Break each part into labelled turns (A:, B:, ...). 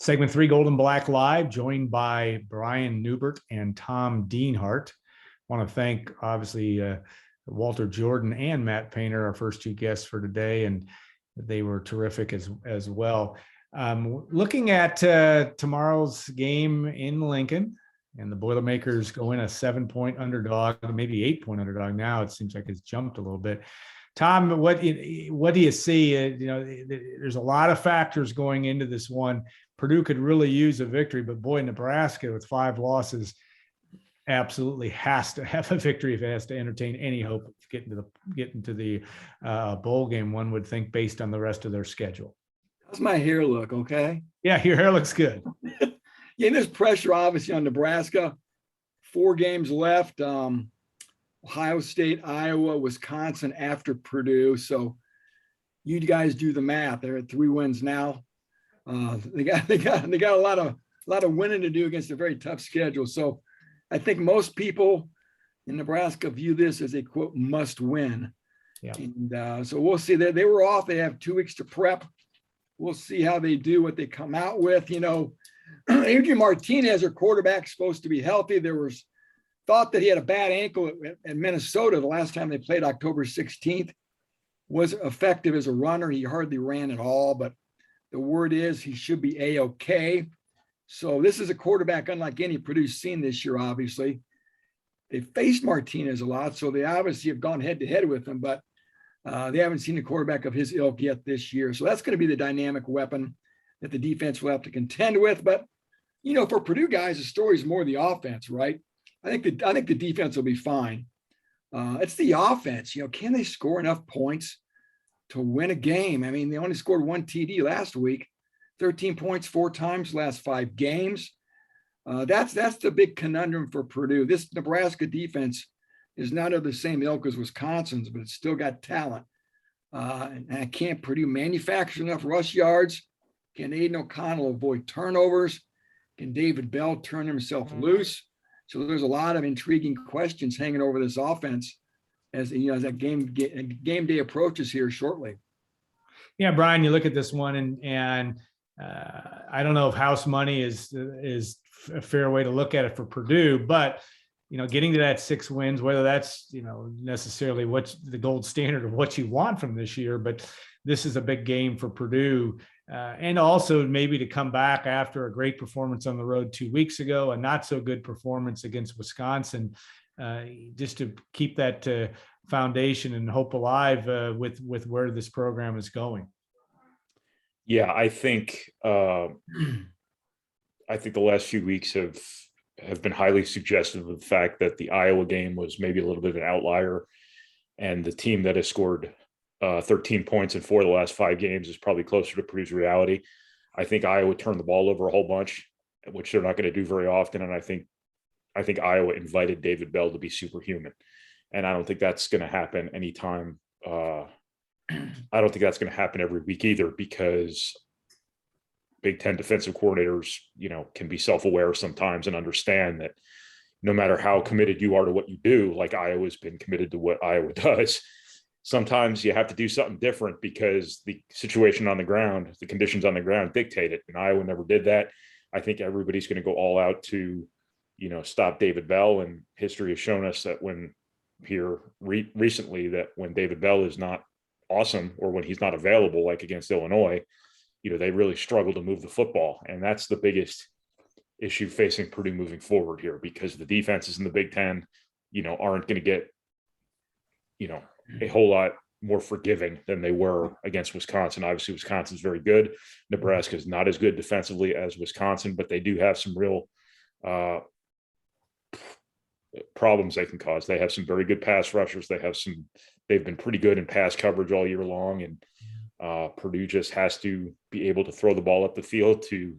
A: Segment 3, Gold and Black Live, joined by Brian Newbert and Tom Dienhart. Want to thank, obviously, Walter Jordan and Matt Painter, our first two guests for today, and they were terrific as well. Looking at tomorrow's game in Lincoln, and the Boilermakers go in a 7-point underdog, maybe 8-point underdog now. It seems like it's jumped a little bit. Tom, what do you see? There's a lot of factors going into this one. Purdue could really use a victory, but boy, Nebraska with 5 losses absolutely has to have a victory if it has to entertain any hope of getting to the bowl game. One would think, based on the rest of their schedule.
B: How's my hair look? Okay.
A: Yeah, your hair looks good.
B: Yeah, there's pressure obviously on Nebraska. 4 games left. Ohio State, Iowa, Wisconsin after Purdue. So you guys do the math. They're at 3 wins now. They got a lot of winning to do against a very tough schedule. So I think most people in Nebraska view this as a quote must win.
A: Yeah.
B: And so we'll see. They were off. They have 2 weeks to prep. We'll see how they do, what they come out with. Adrian Martinez, their quarterback, supposed to be healthy. There was thought that he had a bad ankle at Minnesota the last time they played, October 16th. Was effective as a runner. He hardly ran at all, but the word is he should be A-OK. So this is a quarterback unlike any Purdue's seen this year, obviously. They faced Martinez a lot, so they obviously have gone head-to-head with him, but they haven't seen a quarterback of his ilk yet this year. So that's going to be the dynamic weapon that the defense will have to contend with. But, for Purdue guys, the story is more the offense, right? I think the defense will be fine. It's the offense. Can they score enough points to win a game? I mean, they only scored 1 TD last week, 13 points 4 times last 5 games. That's the big conundrum for Purdue. This Nebraska defense is not of the same ilk as Wisconsin's, but it's still got talent. And can't Purdue manufacture enough rush yards? Can Aiden O'Connell avoid turnovers? Can David Bell turn himself loose? So there's a lot of intriguing questions hanging over this offense as that game day approaches here shortly.
A: Yeah, Brian, you look at this one and I don't know if house money is a fair way to look at it for Purdue, but getting to that 6 wins, whether that's necessarily what's the gold standard of what you want from this year, but this is a big game for Purdue. And also maybe to come back after a great performance on the road 2 weeks ago, a not so good performance against Wisconsin, just to keep that foundation and hope alive with where this program is going.
C: Yeah, I think the last few weeks have been highly suggestive of the fact that the Iowa game was maybe a little bit of an outlier, and the team that has scored 13 points in 4 of the last 5 games is probably closer to Purdue's reality. I think Iowa turned the ball over a whole bunch, which they're not going to do very often. And I think Iowa invited David Bell to be superhuman. And I don't think that's going to happen anytime. I don't think that's going to happen every week either, because Big Ten defensive coordinators, can be self-aware sometimes and understand that no matter how committed you are to what you do, like Iowa's been committed to what Iowa does, sometimes you have to do something different because the situation on the ground, the conditions on the ground dictate it. And Iowa never did that. I think everybody's going to go all out to, stop David Bell. And history has shown us that recently that when David Bell is not awesome, or when he's not available, like against Illinois, they really struggle to move the football. And that's the biggest issue facing Purdue moving forward here, because the defenses in the Big Ten, aren't going to get, a whole lot more forgiving than they were against Wisconsin. Obviously, Wisconsin's very good. Nebraska is not as good defensively as Wisconsin, but they do have some real problems they can cause. They have some very good pass rushers. They've been pretty good in pass coverage all year long, and Purdue just has to be able to throw the ball up the field to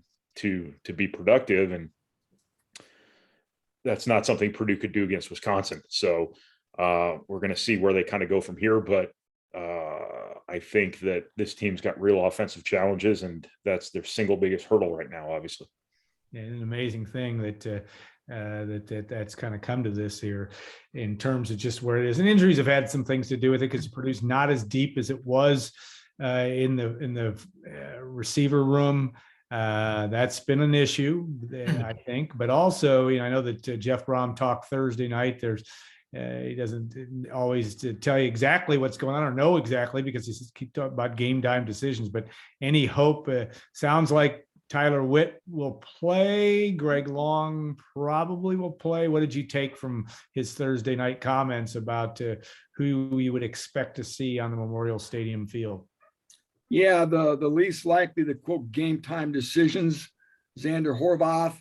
C: be productive, and that's not something Purdue could do against Wisconsin. So we're going to see where they kind of go from here, but I think that this team's got real offensive challenges, and that's their single biggest hurdle right now, obviously.
A: Yeah, an amazing thing that's kind of come to this here in terms of just where it is. And injuries have had some things to do with it, because Purdue's not as deep as it was in the receiver room. That's been an issue, I think. But also, I know that Jeff Brom talked Thursday night. He doesn't always tell you exactly what's going on or know exactly, because he keeps talking about game time decisions. But any hope? Sounds like Tyler Witt will play. Greg Long probably will play. What did you take from his Thursday night comments about who you would expect to see on the Memorial Stadium field?
B: Yeah, the least likely to quote game time decisions, Xander Horvath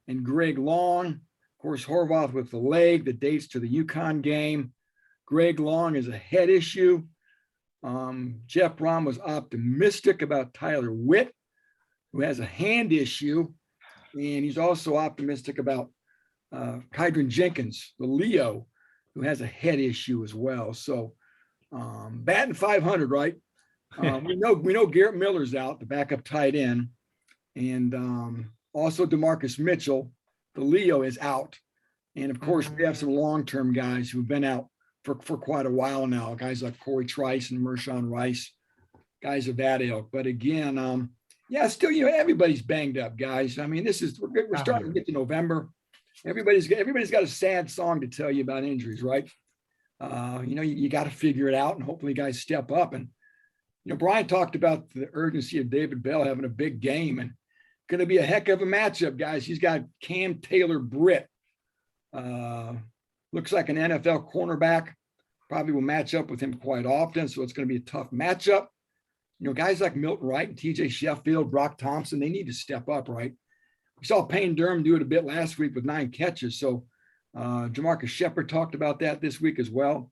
B: and Greg Long. Of course, Horvath with the leg that dates to the UConn game. Greg Long is a head issue. Jeff Brom was optimistic about Tyler Witt, who has a hand issue. And he's also optimistic about Kydron Jenkins, the Leo, who has a head issue as well. So batting 500, right? We know Garrett Miller's out, the backup tight end. And also DeMarcus Mitchell, the Leo, is out. And of course, we have some long-term guys who've been out for quite a while now, guys like Corey Trice and Mershawn Rice, guys of that ilk. But again, yeah, still, everybody's banged up, guys. I mean, we're starting to get to November. Everybody's got a sad song to tell you about injuries, right? You got to figure it out, and hopefully guys step up. And Brian talked about the urgency of David Bell having a big game, and going to be a heck of a matchup, guys. He's got Cam Taylor-Britt. Looks like an NFL cornerback. Probably will match up with him quite often, so it's going to be a tough matchup. Guys like Milton Wright and TJ Sheffield, Brock Thompson, they need to step up, right? We saw Payne Durham do it a bit last week with 9 catches. So Jamarcus Shepard talked about that this week as well.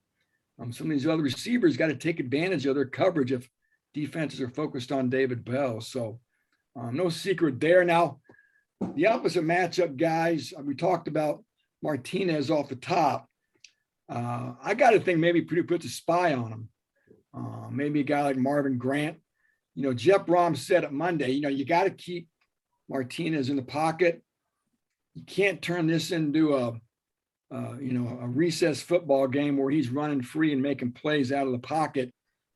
B: Some of these other receivers got to take advantage of their coverage if defenses are focused on David Bell. So no secret there. Now, the opposite matchup, guys, we talked about Martinez off the top. I got to think maybe Purdue puts a spy on him. Maybe a guy like Marvin Grant. Jeff Brom said it Monday, you got to keep Martinez in the pocket. You can't turn this into a recess football game where he's running free and making plays out of the pocket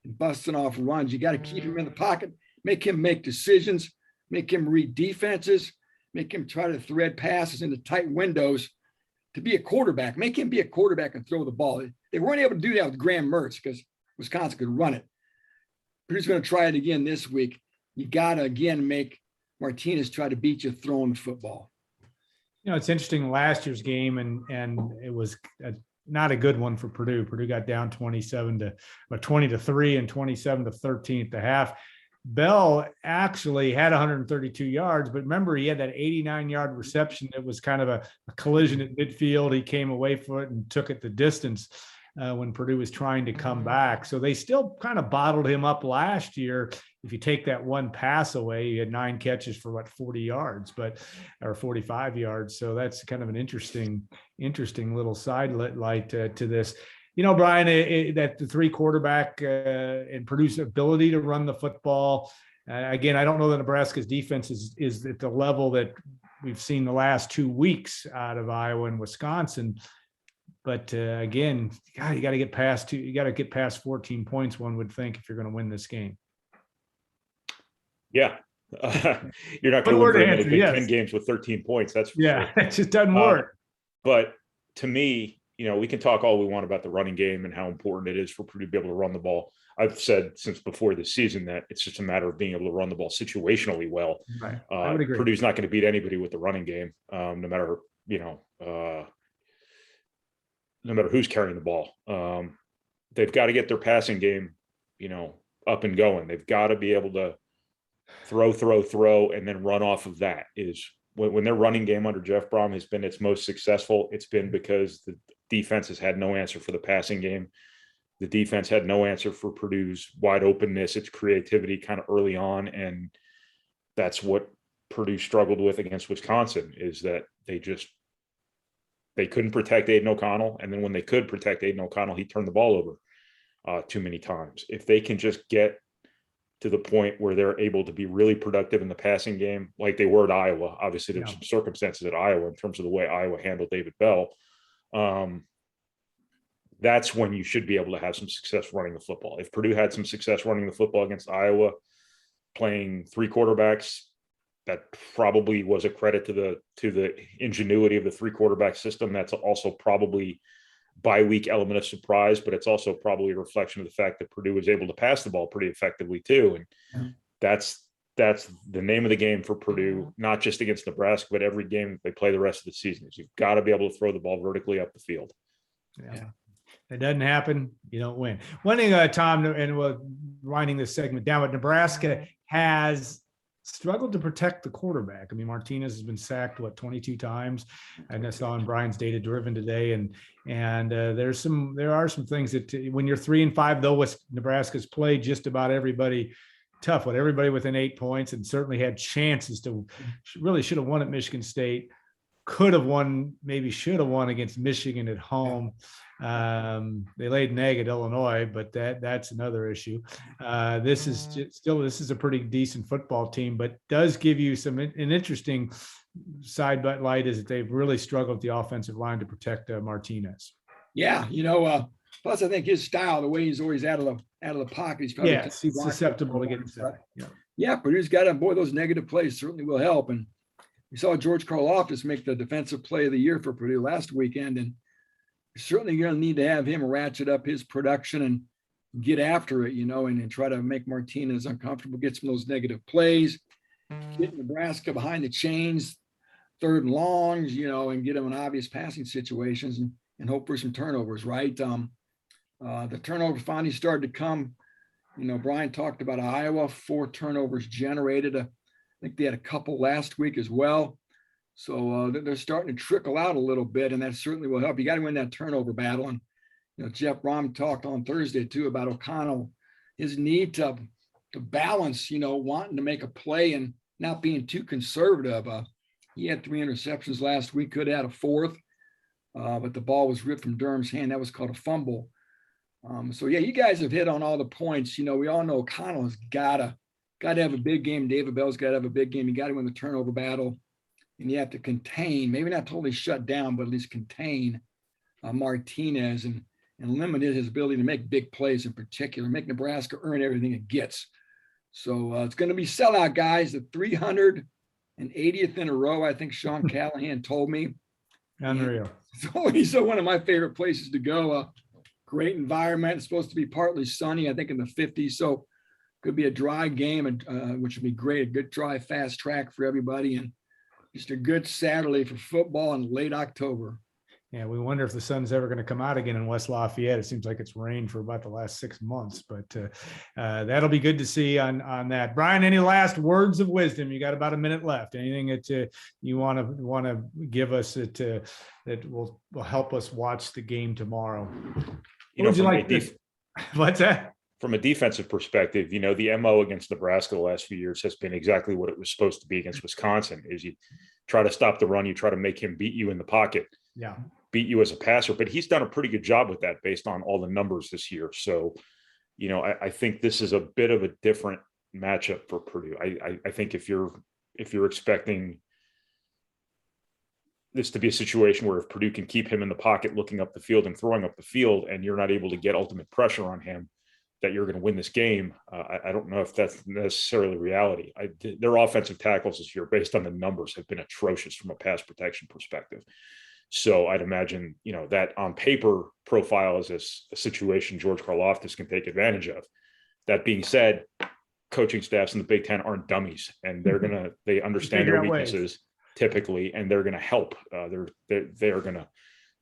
B: and busting off runs. You got to keep him in the pocket, make him make decisions, make him read defenses, make him try to thread passes into tight windows to be a quarterback. Make him be a quarterback and throw the ball. They weren't able to do that with Graham Mertz because Wisconsin could run it. Purdue's going to try it again this week. You got to, again, make Martinez try to beat you throwing the football.
A: It's interesting, last year's game, and it was not a good one for Purdue. Purdue got down 20 to 3 and 27-13 at the half. Bell actually had 132 yards, but remember, he had that 89-yard reception that was kind of a collision at midfield. He came away from it and took it the distance when Purdue was trying to come back. So they still kind of bottled him up last year. If you take that one pass away, he had 9 catches for 40 yards, or 45 yards. So that's kind of an interesting little side light to this. Brian, that the 3 quarterback and Purdue's ability to run the football. Again, I don't know that Nebraska's defense is at the level that we've seen the last 2 weeks out of Iowa and Wisconsin. But again, you got to get past 14 points, one would think, if you're going to win this game.
C: Yeah. You're not going to win very many Big Ten games with 13 points. That's for sure.
A: It just doesn't work.
C: But to me, we can talk all we want about the running game and how important it is for Purdue to be able to run the ball. I've said since before this season that it's just a matter of being able to run the ball situationally well.
A: Right. I would agree.
C: Purdue's not going to beat anybody with the running game, no matter who's carrying the ball. They've got to get their passing game, up and going. They've got to be able to throw, and then run off of that. Is when their running game under Jeff Brom has been its most successful, it's been because the defense has had no answer for the passing game. The defense had no answer for Purdue's wide openness, its creativity kind of early on. And that's what Purdue struggled with against Wisconsin, is that they couldn't protect Aiden O'Connell. And then when they could protect Aiden O'Connell, he turned the ball over too many times. If they can just get to the point where they're able to be really productive in the passing game, like they were at Iowa. Obviously, there's some circumstances at Iowa in terms of the way Iowa handled David Bell. That's when you should be able to have some success running the football. If Purdue had some success running the football against Iowa, playing 3 quarterbacks, that probably was a credit to the ingenuity of the 3 quarterback system. That's also probably bye-week element of surprise, but it's also probably a reflection of the fact that Purdue was able to pass the ball pretty effectively too. And that's the name of the game for Purdue, not just against Nebraska, but every game that they play the rest of the season. Is you've got to be able to throw the ball vertically up the field.
A: Yeah. If it doesn't happen, you don't win. One thing, Tom, and we're winding this segment down, but Nebraska has struggled to protect the quarterback. I mean, Martinez has been sacked 22 times, and I saw in Brian's data driven today, and there are some things that when you're 3-5, though, with Nebraska's played just about everybody tough, with everybody within 8 points, and certainly had chances to really should have won at Michigan State, could have won, maybe should have won against Michigan at home. They laid an egg at Illinois, but that's another issue. This is a pretty decent football team, but does give you an interesting side but light is that they've really struggled with the offensive line to protect Martinez.
B: Yeah, plus I think his style, the way he's always out of the pocket, he's probably
A: he's susceptible to getting sacked.
B: Yeah, Purdue's got to, boy, those negative plays certainly will help. And we saw George Karlaftis make the defensive play of the year for Purdue last weekend, and certainly going to need to have him ratchet up his production and get after it, and try to make Martinez uncomfortable, get some of those negative plays, get Nebraska behind the chains, 3rd and longs, and get them in obvious passing situations and hope for some turnovers, right? The turnover finally started to come. Brian talked about Iowa, 4 turnovers generated. I think they had a couple last week as well. So they're starting to trickle out a little bit, and that certainly will help. You got to win that turnover battle. And, Jeff Brom talked on Thursday too about O'Connell, his need to balance, wanting to make a play and not being too conservative. He had 3 interceptions last week, could have had a 4th, but the ball was ripped from Durham's hand. That was called a fumble. So yeah, you guys have hit on all the points. We all know O'Connell has got to have a big game. David Bell's got to have a big game. You got to win the turnover battle. And you have to contain, maybe not totally shut down, but at least contain Martinez and limit his ability to make big plays in particular, make Nebraska earn everything it gets. So it's going to be sellout, guys, the 380th in a row, I think Sean Callahan told me.
A: Unreal.
B: So one of my favorite places to go. Great environment. It's supposed to be partly sunny, I think in the 50s. So could be a dry game, which would be great. A good dry, fast track for everybody. And just a good Saturday for football in late October.
A: Yeah, we wonder if the sun's ever going to come out again in West Lafayette. It seems like it's rained for about the last 6 months, but that'll be good to see on that. Brian, any last words of wisdom? You got about a minute left. Anything that you want to give us that will help us watch the game tomorrow? Would you like this? What's that?
C: From a defensive perspective, the MO against Nebraska the last few years has been exactly what it was supposed to be against Wisconsin, is you try to stop the run, you try to make him beat you in the pocket, beat you as a passer, but he's done a pretty good job with that based on all the numbers this year. So, I think this is a bit of a different matchup for Purdue. I think if you're expecting this to be a situation where if Purdue can keep him in the pocket, looking up the field and throwing up the field, and you're not able to get ultimate pressure on him, that you're going to win this game. I don't know if that's necessarily reality. Their offensive tackles this year, based on the numbers, have been atrocious from a pass protection perspective. So I'd imagine, that on paper profile is a situation George Karlaftis can take advantage of. That being said, coaching staffs in the Big Ten aren't dummies, and they understand their weaknesses typically, and they're going to help. They're going to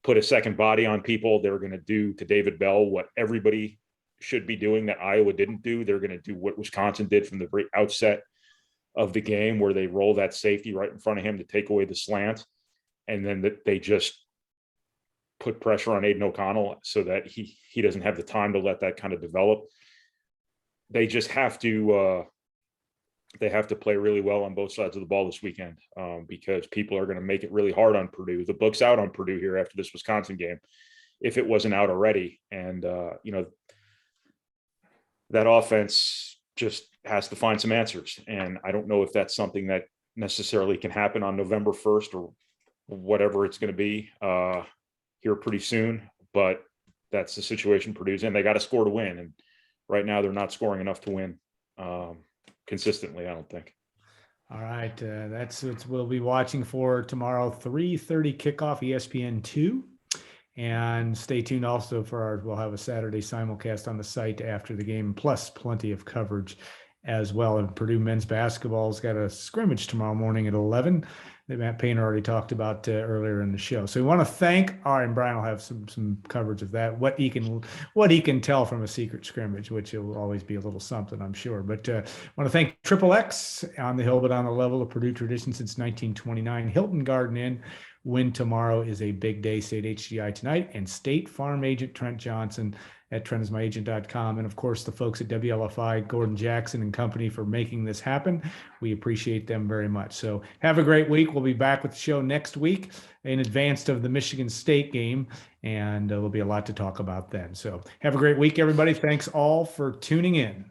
C: put a second body on people. They're going to do to David Bell what everybody should be doing that Iowa didn't do. They're going to do what Wisconsin did from the very outset of the game, where they roll that safety right in front of him to take away the slant. And then they just put pressure on Aiden O'Connell so that he doesn't have the time to let that kind of develop. They just have to play really well on both sides of the ball this weekend, because people are going to make it really hard on Purdue. The book's out on Purdue here after this Wisconsin game, if it wasn't out already. And, that offense just has to find some answers. And I don't know if that's something that necessarily can happen on November 1st or whatever it's going to be here pretty soon, but that's the situation Purdue's in. They got to score to win. And right now they're not scoring enough to win consistently, I don't think.
A: All right, that's what we'll be watching for tomorrow, 3:30 kickoff, ESPN2. And stay tuned also for we'll have a Saturday simulcast on the site after the game, plus plenty of coverage as well. And Purdue men's basketball's got a scrimmage tomorrow morning at 11 that Matt Painter already talked about earlier in the show. So we want to thank, and Brian will have some coverage of that, what he can tell from a secret scrimmage, which will always be a little something, I'm sure. But I want to thank Triple X on the hill, but on the level of Purdue tradition since 1929, Hilton Garden Inn. Win tomorrow is a big day. State HGI tonight, and State Farm agent Trent Johnson at trentismyagent.com. And of course, the folks at WLFI, Gordon Jackson and company, for making this happen. We appreciate them very much. So have a great week. We'll be back with the show next week in advance of the Michigan State game, and there'll be a lot to talk about then. So have a great week, everybody. Thanks all for tuning in.